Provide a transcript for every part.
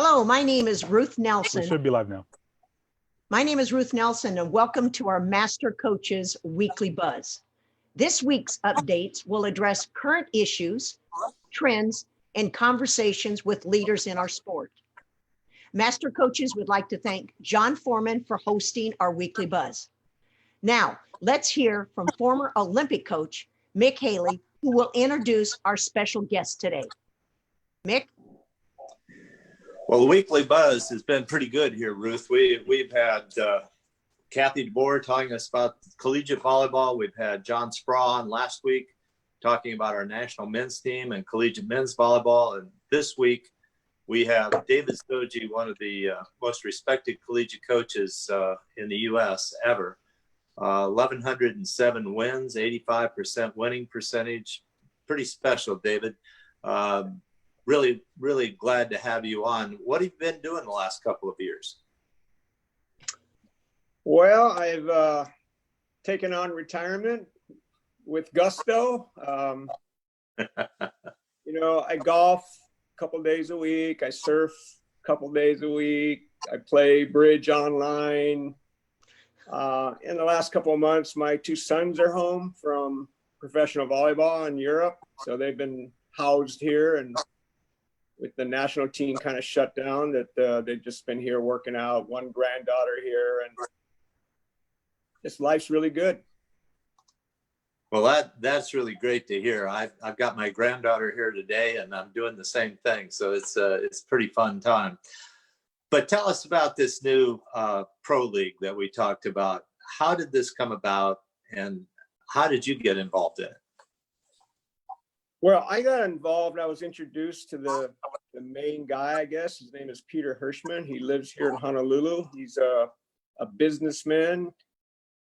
Hello, my name is Ruth We Nelson. should be live now. My name is Ruth Nelson, and welcome to our Master Coaches Weekly Buzz. This week's updates will address current issues, trends, and conversations with leaders in our sport. Master Coaches would like to thank John Foreman for hosting our Weekly Buzz. Now, let's hear from former Olympic coach Mick Haley, who will introduce our special guest today. Mick? Well, the Weekly Buzz has been pretty good here, Ruth. We've had Kathy DeBoer talking to us about collegiate volleyball. We've had John Spraw on last week talking about our national men's team and collegiate men's volleyball. And this week we have Dave Shoji, one of the most respected collegiate coaches in the U.S. ever. 1,107 wins, 85% winning percentage. Pretty special, David. Really glad to have you on. What have you been doing the last couple of years? Well, I've taken on retirement with gusto. I golf a couple days a week. I surf a couple days a week. I play bridge online. In the last couple of months, my two sons are home from professional volleyball in Europe. So they've been housed here, and with the national team kind of shut down, that they've just been here working out. One granddaughter here, and this life's really good. Well, that's really great to hear. I've got my granddaughter here today, and I'm doing the same thing. So it's a pretty fun time. But tell us about this new pro league that we talked about. How did this come about, and how did you get involved in it? Well, I got involved. I was introduced to the main guy, I guess. His name is Peter Hirschman. He lives here in Honolulu. He's a businessman,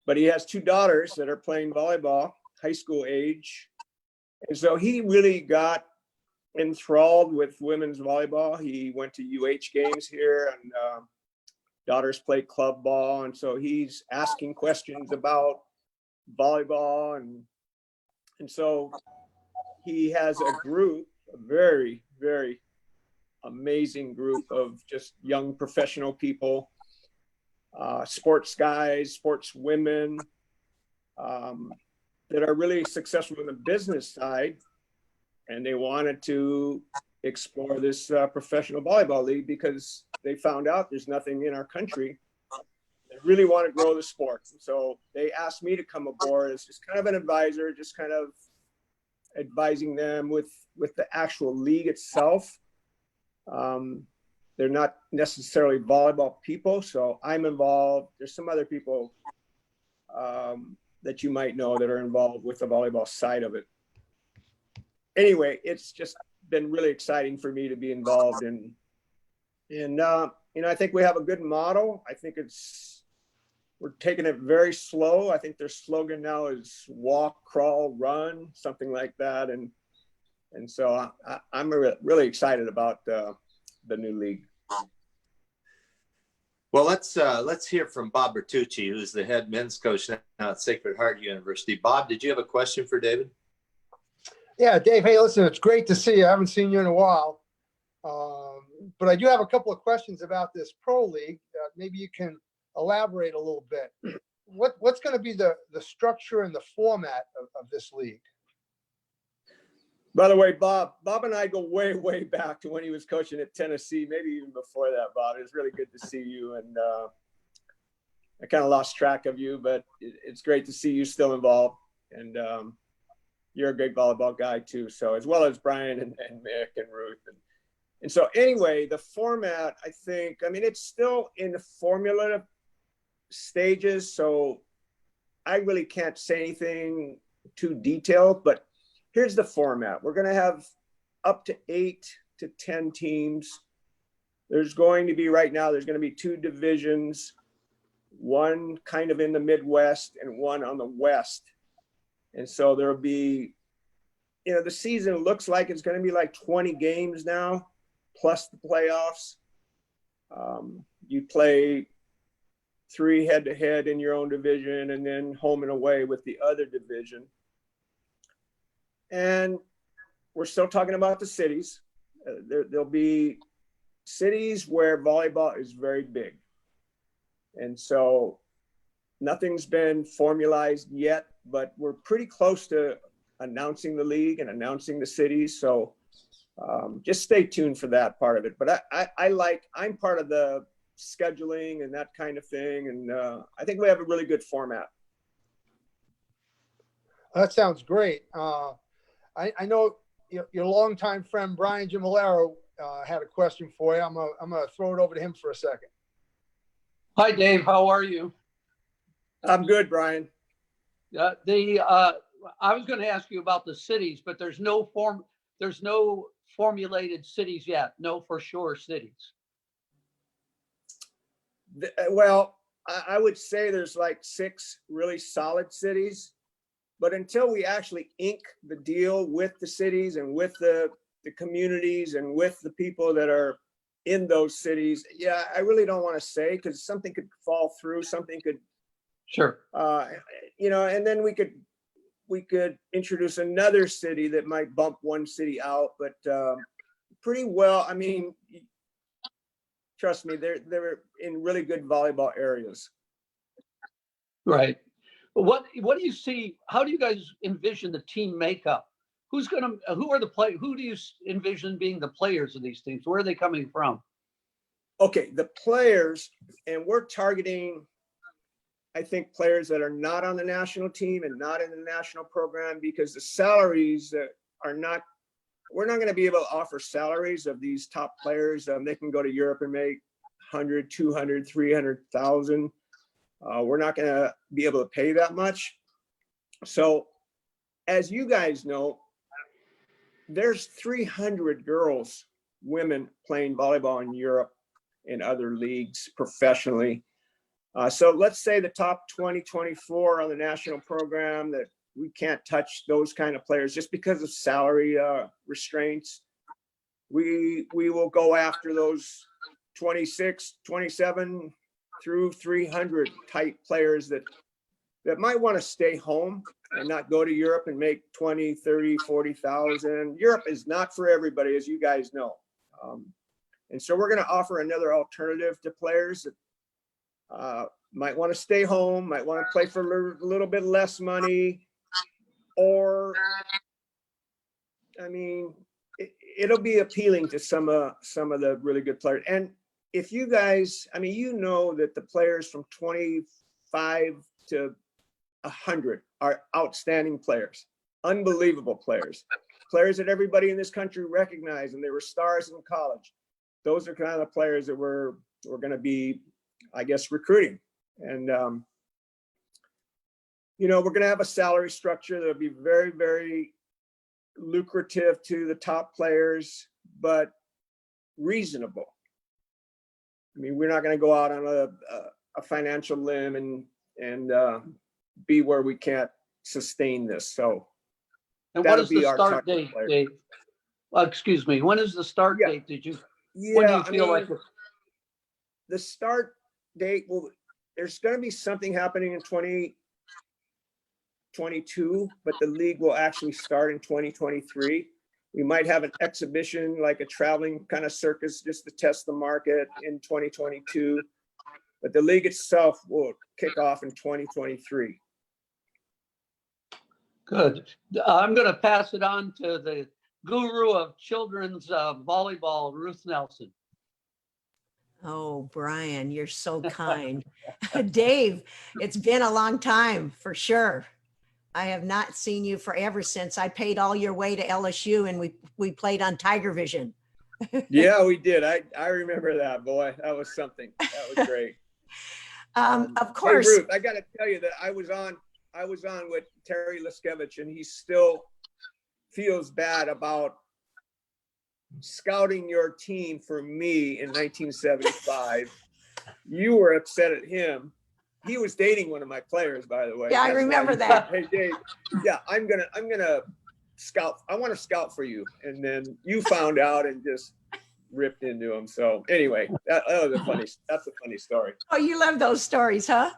but he has two daughters that are playing volleyball, high school age. And so he really got enthralled with women's volleyball. He went to UH games here, and daughters play club ball. And so he's asking questions about volleyball. And so he has a group, a very, very amazing group of just young professional people, sports guys, sports women, that are really successful in the business side. And they wanted to explore this professional volleyball league because they found out there's nothing in our country. They really want to grow the sport. So they asked me to come aboard as just kind of an advisor, just kind of advising them with the actual league itself. They're not necessarily volleyball people, so I'm involved. There's some other people that you might know that are involved with the volleyball side of it. Anyway, it's just been really exciting for me to be involved in. And I think we have a good model. I think we're taking it very slow. I think their slogan now is walk, crawl, run, something like that. And so I'm really excited about the new league. Well, let's hear from Bob Bertucci, who's the head men's coach now at Sacred Heart University. Bob, did you have a question for David? Yeah, Dave, hey, listen, it's great to see you. I haven't seen you in a while. But I do have a couple of questions about this pro league. Maybe you can elaborate a little bit. What's going to be the structure and the format of this league? By the way, Bob and I go way, way back to when he was coaching at Tennessee, maybe even before that, Bob. It was really good to see you. And I kind of lost track of you, but it's great to see you still involved. And you're a great volleyball guy too. So as well as Brian and Mick and Ruth. And so anyway, the format, it's still in the formula stages. So I really can't say anything too detailed, but here's the format. We're going to have up to 8 to 10 teams. There's going to be two divisions, one kind of in the Midwest and one on the West. And so there'll be, the season looks like it's going to be like 20 games now, plus the playoffs. You play 3 head-to-head in your own division and then home and away with the other division. And we're still talking about the cities. There'll be cities where volleyball is very big. And so nothing's been formalized yet, but we're pretty close to announcing the league and announcing the cities. So just stay tuned for that part of it. But I'm part of the scheduling and that kind of thing. And I think we have a really good format. That sounds great. I know your longtime friend, Brian Gimmillaro, had a question for you. I'm gonna throw it over to him for a second. Hi, Dave. How are you? I'm good, Brian. I was going to ask you about the cities, but there's no formulated cities yet. No for sure cities. Well, I would say there's like 6 really solid cities, but until we actually ink the deal with the cities and with the communities and with the people that are in those cities, yeah, I really don't want to say, because something could fall through, something could, Sure. And then we could introduce another city that might bump one city out, but pretty well, I mean, trust me, they're in really good volleyball areas. Right. What do you see? How do you guys envision the team makeup? Who do you envision being the players of these teams? Where are they coming from? Okay, the players, and we're targeting, I think, players that are not on the national team and not in the national program, because the salaries we're not going to be able to offer salaries of these top players. They can go to Europe and make 100, 200, 300,000. We're not going to be able to pay that much. So as you guys know, there's 300 women playing volleyball in Europe and other leagues professionally. So let's say the top 20, 24 on the national program, that we can't touch those kind of players just because of salary restraints. We will go after those 26, 27 through 300 type players that might want to stay home and not go to Europe and make 20, 30, 40,000. Europe is not for everybody, as you guys know. And so we're going to offer another alternative to players that might want to stay home, might want to play for a little bit less money, or, I mean, it'll be appealing to some of the really good players. And if you guys, I mean, you know that the players from 25 to 100 are outstanding players, unbelievable players that everybody in this country recognized, and they were stars in college. Those are kind of players that we're going to be, I guess, recruiting. And, we're going to have a salary structure that'll be very, very lucrative to the top players, but reasonable. I mean, we're not going to go out on a financial limb and be where we can't sustain this. So, and what is the start date, Dave? Well, excuse me. When is the start date? When do you feel like the start date? Well, there's going to be something happening in 2022, but the league will actually start in 2023. We might have an exhibition, like a traveling kind of circus, just to test the market in 2022. But the league itself will kick off in 2023. Good. I'm going to pass it on to the guru of children's volleyball, Ruth Nelson. Oh, Brian, you're so kind. Dave, it's been a long time for sure. I have not seen you forever since I paid all your way to LSU and we played on Tiger Vision. Yeah, we did. I remember that, boy. That was something. That was great. Of course. Hey, Ruth, I got to tell you that I was on with Terry Liskevich, and he still feels bad about scouting your team for me in 1975. You were upset at him. He was dating one of my players, by the way. Yeah, I remember that. Hey, Dave. Yeah, I'm gonna scout. I want to scout for you, and then you found out and just ripped into him. So anyway, that's a funny story. Oh, you love those stories, huh?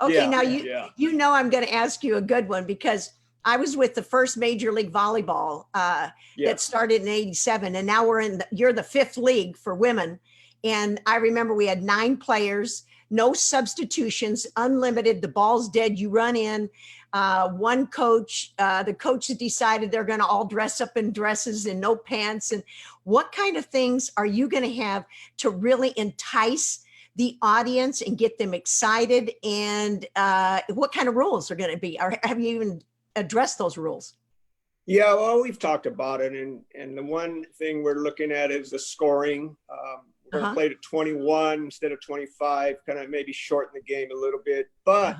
Okay, yeah, now you know I'm going to ask you a good one, because I was with the first Major League Volleyball that started in '87, and now you're the 5th league for women, And I remember we had 9 players, no substitutions, unlimited. The ball's dead. You run in. One coach, the coaches decided they're going to all dress up in dresses and no pants. And what kind of things are you going to have to really entice the audience and get them excited? And what kind of rules are going to be? Or have you even addressed those rules? Yeah, well, we've talked about it. And the one thing we're looking at is the scoring. We're going to play to 21 instead of 25, kind of maybe shorten the game a little bit. But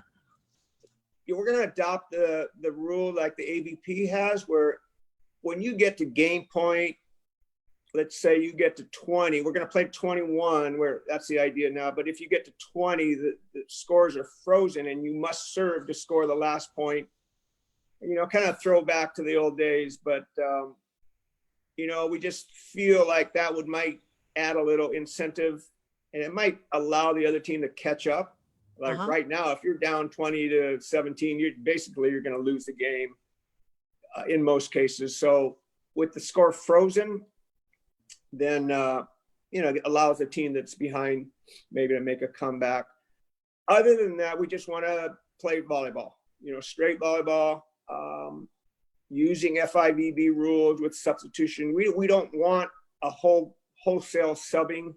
we're going to adopt the rule like the AVP has, where when you get to game point, let's say you get to 20, we're going to play 21, where that's the idea now. But if you get to 20, the scores are frozen and you must serve to score the last point. You know, kind of throw back to the old days. But, you know, we just feel like that might add a little incentive, and it might allow the other team to catch up. Like right now, if you're down 20-17, you're going to lose the game in most cases. So with the score frozen, then, you know, it allows the team that's behind maybe to make a comeback. Other than that, we just want to play volleyball, you know, straight volleyball, using FIVB rules with substitution. We don't want a wholesale subbing.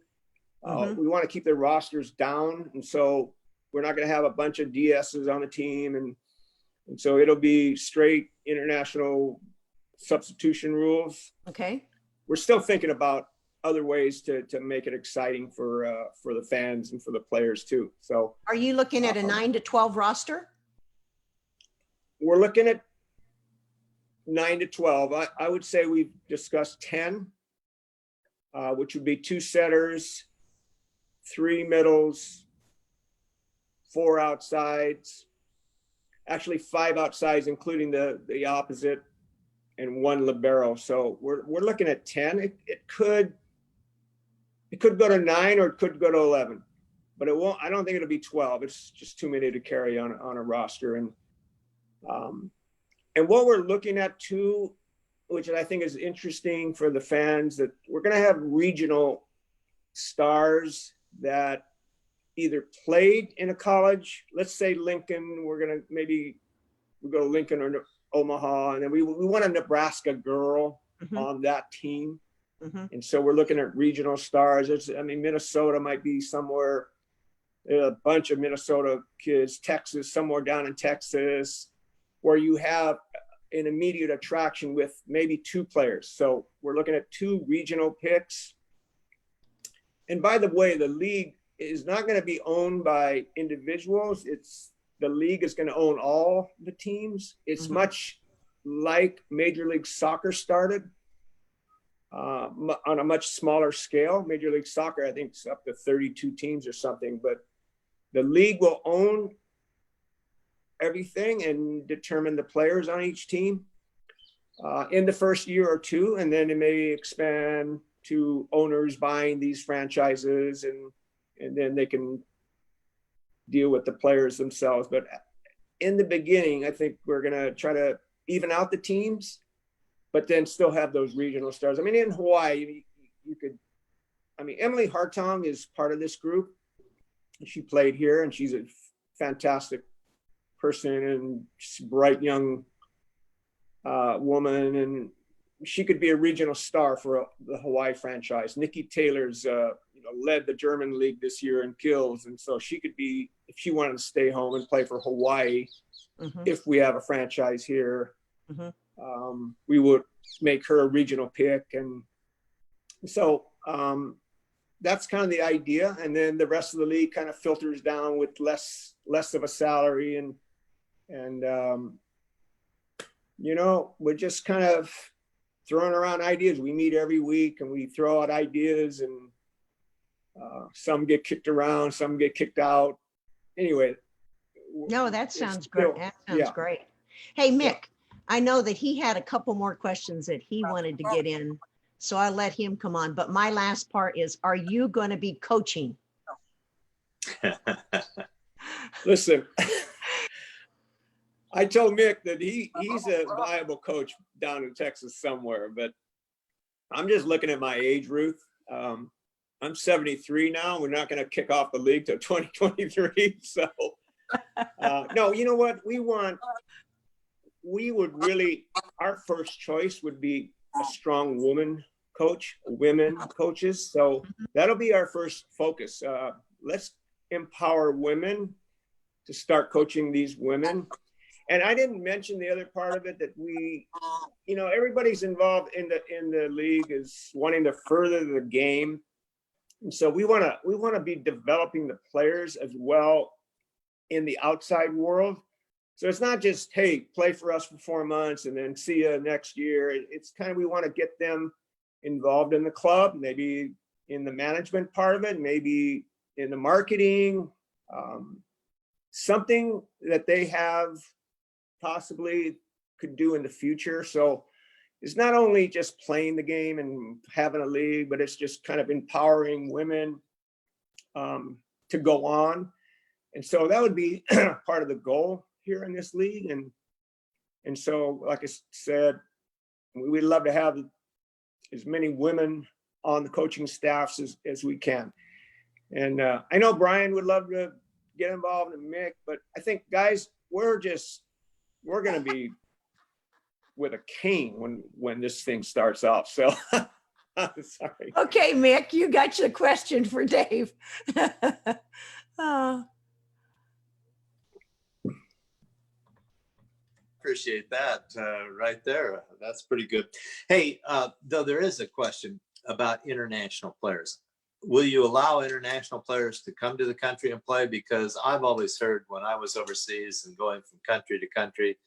We want to keep the rosters down. And so we're not going to have a bunch of DSs on the team. And so it'll be straight international substitution rules. Okay. We're still thinking about other ways to make it exciting for the fans and for the players too. So are you looking at a 9 to 12 roster? We're looking at 9 to 12. I would say we've discussed 10, which would be 2 setters, 3 middles, 4 outsides, actually 5 outsides, including the opposite, and 1 libero. So we're looking at 10. It could go to 9 or it could go to 11, but it won't. I don't think it'll be 12. It's just too many to carry on a roster. And what we're looking at too, which I think is interesting for the fans, that we're going to have regional stars that either played in a college. Let's say Lincoln. We're going to maybe we go to Lincoln or Omaha, and then we want a Nebraska girl on that team. And so we're looking at regional stars. Minnesota might be somewhere, a bunch of Minnesota kids, Texas, somewhere down in Texas, where you have an immediate attraction with maybe 2 players. So we're looking at 2 regional picks. And by the way, the league is not going to be owned by individuals. The league is going to own all the teams. It's much like Major League Soccer started, on a much smaller scale. Major League Soccer, I think, is up to 32 teams or something, but the league will own everything and determine the players on each team in the first year or 2, and then it may expand to owners buying these franchises, and then they can deal with the players themselves. But in the beginning, I think we're going to try to even out the teams, but then still have those regional stars. I mean, in Hawaii, you could, Emily Hartong is part of this group. She played here, and she's a fantastic person and bright young woman, and she could be a regional star for the Hawaii franchise. Nikki Taylor's led the German league this year in kills, and so she could be, if she wanted to stay home and play for Hawaii, if we have a franchise here, we would make her a regional pick. And so that's kind of the idea. And then the rest of the league kind of filters down with less of a salary, and we're just kind of throwing around ideas. We meet every week and we throw out ideas, and some get kicked around, some get kicked out. Anyway. No, that sounds great. That sounds great. Hey, Mick, I know that he had a couple more questions that he wanted to get in, so I'll let him come on. But my last part is, are you going to be coaching? Listen, I told Mick that he's a viable coach down in Texas somewhere, but I'm just looking at my age, Ruth. I'm 73 now. We're not going to kick off the league till 2023. So, no, you know what? Our first choice would be a strong women coaches. So that'll be our first focus. Let's empower women to start coaching these women. And I didn't mention the other part of it, that everybody's involved in the league is wanting to further the game. And so we want to be developing the players as well in the outside world. So it's not just, hey, play for us for 4 months and then see you next year. It's kind of, we want to get them involved in the club, maybe in the management part of it, maybe in the marketing, something that they have possibly could do in the future. So it's not only just playing the game and having a league, but it's just kind of empowering women to go on. And so that would be part of the goal here in this league. And so, like I said, we'd love to have as many women on the coaching staffs as we can. And I know Brian would love to get involved, in Mick, but I think, guys, we're going to be with a cane when this thing starts off. So sorry. Okay, Mick, you got your question for Dave. Appreciate that right there. That's pretty good. Hey, though there is a question about international players. Will you allow international players to come to the country and play? Because I've always heard when I was overseas and going from country to country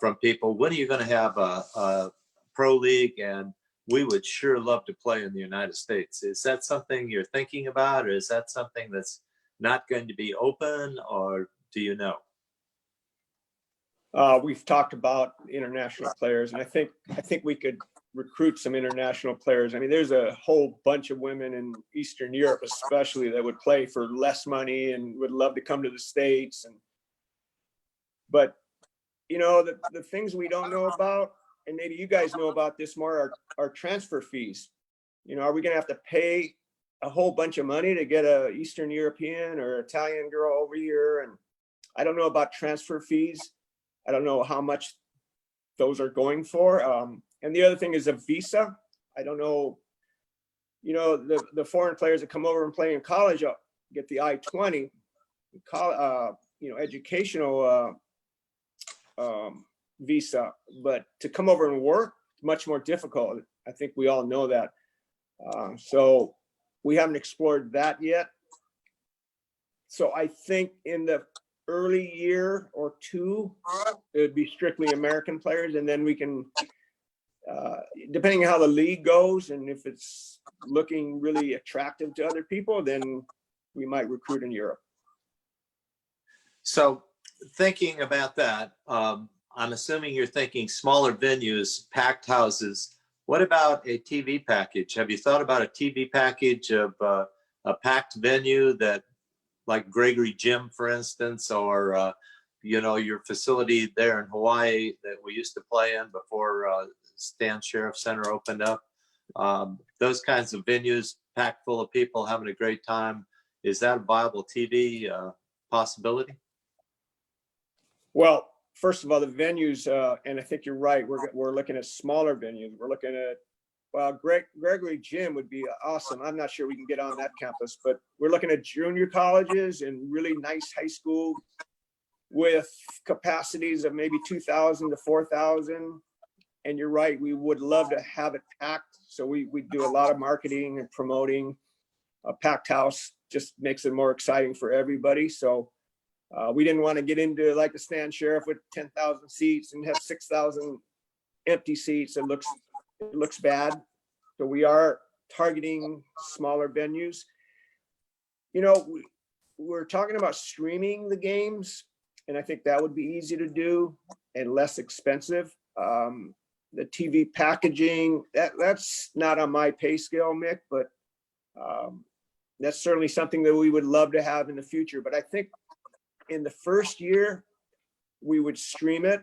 from people, when are you going to have a pro league? And we would sure love to play in the United States. Is that something you're thinking about, or is that something that's not going to be open, or do you know? We've talked about international players, and I think we could recruit some international players. I mean, there's a whole bunch of women in Eastern Europe, especially, that would play for less money and would love to come to the States. But the things we don't know about, and maybe you guys know about this more, are transfer fees. Are we going to have to pay a whole bunch of money to get a Eastern European or Italian girl over here? And I don't know about transfer fees. I don't know how much those are going for. And the other thing is a visa. I don't know, the foreign players that come over and play in college get the I-20, educational visa, but to come over and work, much more difficult. I think we all know that. So we haven't explored that yet. So I think in the early year or two, it would be strictly American players, and then we can, depending on how the league goes, and if it's looking really attractive to other people, then we might recruit in Europe. So thinking about that, I'm assuming you're thinking smaller venues, packed houses. What about a TV package? Have you thought about a TV package of a packed venue, that, like Gregory Gym, for instance, or your facility there in Hawaii that we used to play in before Stan Sheriff Center opened up? Those kinds of venues packed full of people having a great time. Is that a viable TV possibility? Well, first of all, the venues, and I think you're right, we're looking at smaller venues. We're looking at, Gregory Gym would be awesome. I'm not sure we can get on that campus, but we're looking at junior colleges and really nice high school with capacities of maybe 2,000 to 4,000. And you're right, we would love to have it packed. So we do a lot of marketing and promoting. A packed house just makes it more exciting for everybody. So we didn't want to get into like the Stan Sheriff with 10,000 seats and have 6,000 empty seats. It looks bad. So we are targeting smaller venues. We're talking about streaming the games, and I think that would be easy to do and less expensive. The TV packaging, that's not on my pay scale, Mick, but that's certainly something that we would love to have in the future. But I think in the first year, we would stream it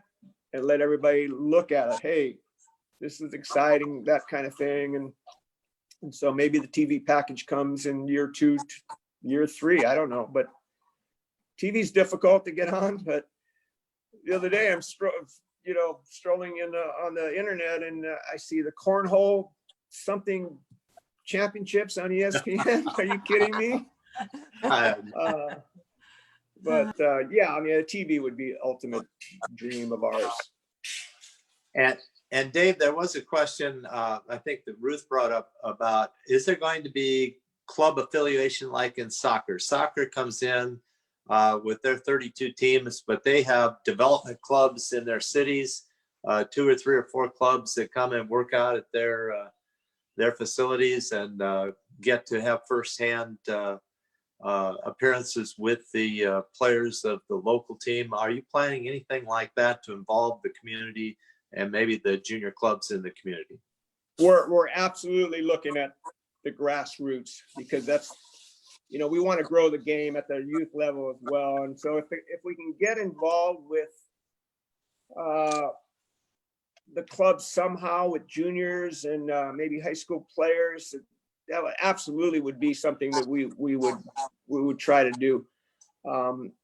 and let everybody look at it. Hey, this is exciting, that kind of thing. And And so maybe the TV package comes in year 2, year 3. I don't know, but TV's difficult to get on. But the other day I'm strolling on the internet, and I see the cornhole something championships on ESPN. Are you kidding me? But yeah, I mean, a TV would be ultimate dream of ours. And Dave, there was a question I think that Ruth brought up about, is there going to be club affiliation like in soccer? Soccer comes in with their 32 teams, but they have development clubs in their cities, 2 or 3 or 4 clubs that come and work out at their facilities and get to have firsthand appearances with the players of the local team. Are you planning anything like that to involve the community and maybe the junior clubs in the community? We're absolutely looking at the grassroots, because that's, we want to grow the game at the youth level as well. And so if we can get involved with the clubs somehow, with juniors and maybe high school players, that absolutely would be something that we would try to do.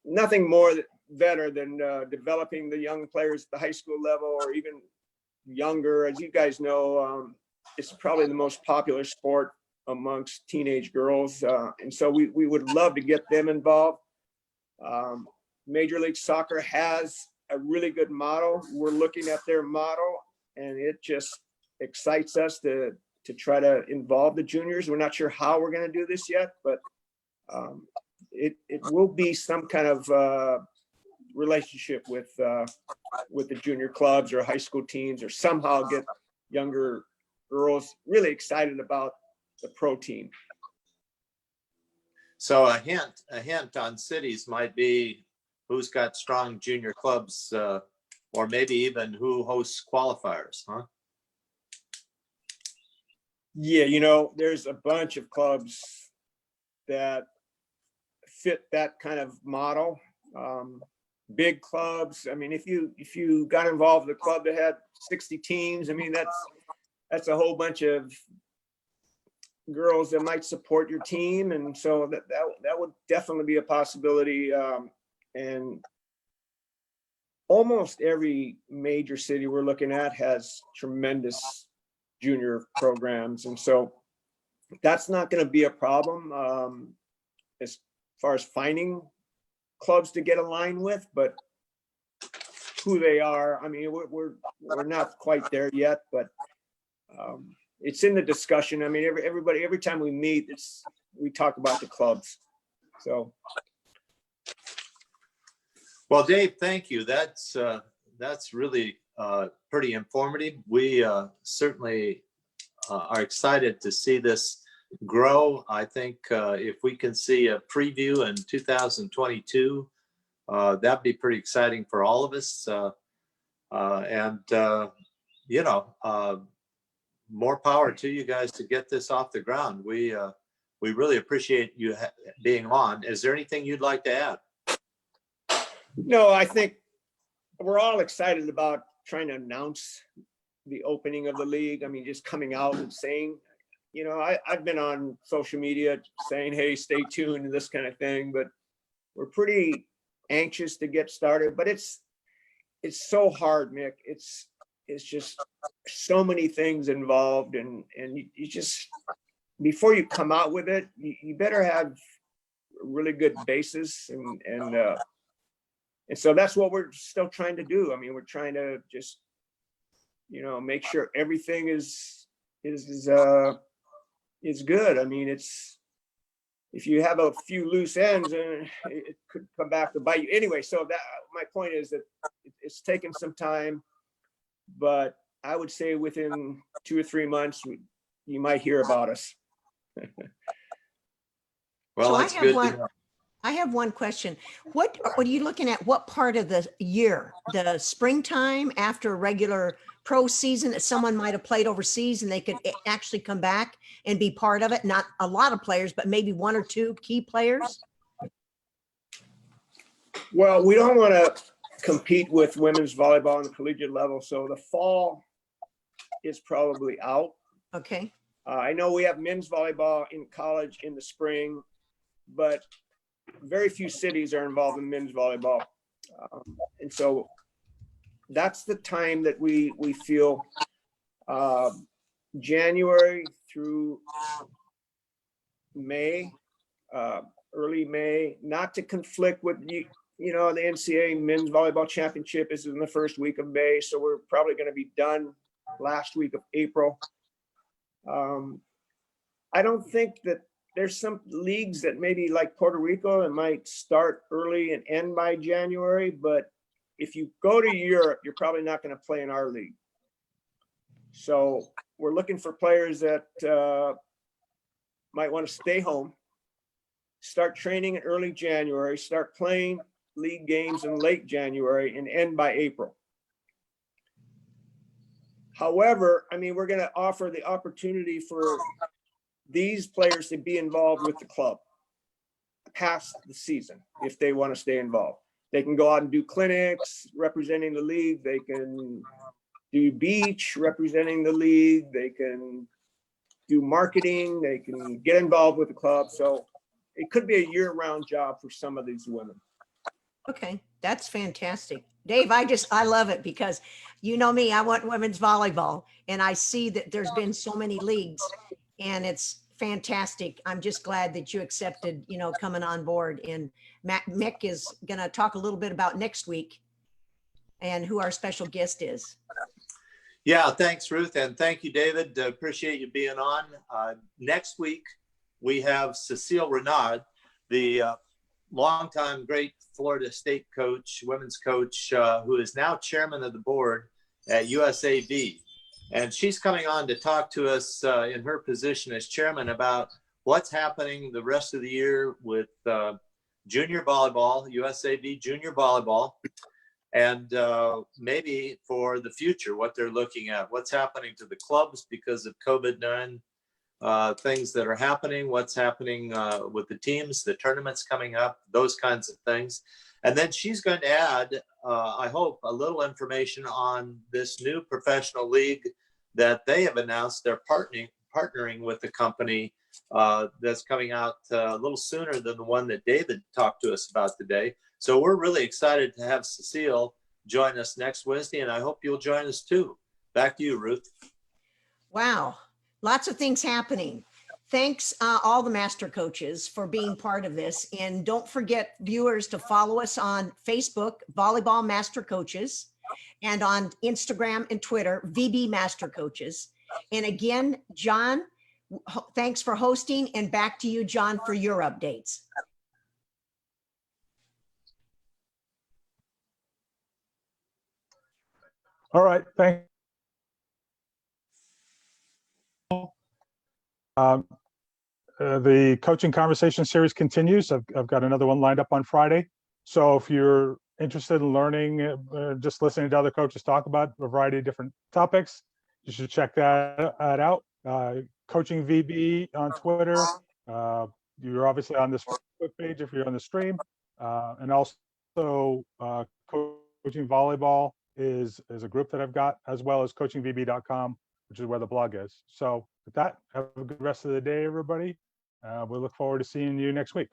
Nothing more better than developing the young players at the high school level, or even younger. As you guys know, it's probably the most popular sport amongst teenage girls, and so we would love to get them involved. Major League Soccer has a really good model. We're looking at their model, and it just excites us to try to involve the juniors. We're not sure how we're going to do this yet, but it will be some kind of relationship with the junior clubs or high school teams, or somehow get younger girls really excited about the pro team. So a hint on cities might be who's got strong junior clubs, or maybe even who hosts qualifiers, huh? Yeah, there's a bunch of clubs that fit that kind of model. Big clubs. I mean, if you got involved with a club that had 60 teams, I mean, that's a whole bunch of girls that might support your team, and so that would definitely be a possibility. And almost every major city we're looking at has tremendous junior programs, and so that's not going to be a problem as far as finding clubs to get aligned with. But who they are, I mean, we're not quite there yet, but it's in the discussion. I mean, every time we meet, we talk about the clubs. So, well, Dave, thank you. That's really pretty informative. We certainly are excited to see this grow. I think if we can see a preview in 2022, that'd be pretty exciting for all of us. More power to you guys to get this off the ground. We really appreciate you being on. Is there anything you'd like to add? No, I think we're all excited about trying to announce the opening of the league. I mean, just coming out and saying, I've been on social media saying, hey, stay tuned and this kind of thing, but we're pretty anxious to get started. But it's so hard, Mick. It's just so many things involved, and you just, before you come out with it, you better have a really good basis, and so that's what we're still trying to do. I mean, we're trying to just make sure everything is good. I mean, if you have a few loose ends, it could come back to bite you anyway. So that, my point is that it's taken some time, but I would say within 2 or 3 months, you might hear about us. Well, So that's good. I have one question. What are you looking at? What part of the year? The springtime after a regular pro season that someone might have played overseas and they could actually come back and be part of it? Not a lot of players, but maybe 1 or 2 key players? Well, we don't want to compete with women's volleyball on the collegiate level, so the fall is probably out. Okay. I know we have men's volleyball in college in the spring, but very few cities are involved in men's volleyball. And so that's the time that we feel January through May, early May, not to conflict with the NCAA men's volleyball championship is in the first week of May. So we're probably going to be done last week of April. I don't think that there's some leagues that maybe like Puerto Rico that might start early and end by January, but if you go to Europe, you're probably not going to play in our league. So we're looking for players that might want to stay home, start training in early January, start playing league games in late January, and end by April. However, I mean, we're going to offer the opportunity for these players to be involved with the club past the season if they want to stay involved. They can go out and do clinics representing the league. They can do beach representing the league. They can do marketing. They can get involved with the club. So it could be a year-round job for some of these women. Okay, that's fantastic. Dave, I love it because you know me, I want women's volleyball, and I see that there's been so many leagues, and it's fantastic. I'm just glad that you accepted, coming on board. And Mick is going to talk a little bit about next week and who our special guest is. Yeah, thanks, Ruth. And thank you, David. Appreciate you being on. Next week, we have Cecile Renaud, the longtime great Florida State coach, women's coach, who is now chairman of the board at USAV. And she's coming on to talk to us in her position as chairman about what's happening the rest of the year with junior volleyball, USAV junior volleyball, and maybe for the future, what they're looking at, what's happening to the clubs because of COVID-19, things that are happening, what's happening with the teams, the tournaments coming up, those kinds of things. And then she's going to add, I hope, a little information on this new professional league that they have announced they're partnering with the company that's coming out a little sooner than the one that David talked to us about today. So we're really excited to have Cecile join us next Wednesday, and I hope you'll join us too. Back to you, Ruth. Wow, lots of things happening. Thanks, all the master coaches, for being part of this. And don't forget, viewers, to follow us on Facebook, Volleyball Master Coaches, and on Instagram and Twitter, VB Master Coaches. And again, John, thanks for hosting, and back to you, John, for your updates. All right, thanks. The coaching conversation series continues. I've got another one lined up on Friday. So if you're interested in learning, just listening to other coaches talk about a variety of different topics, you should check that out. Coaching VB on Twitter. You're obviously on this Facebook page if you're on the stream. And also Coaching Volleyball is a group that I've got, as well as coachingvb.com, which is where the blog is. So with that, have a good rest of the day, everybody. We look forward to seeing you next week.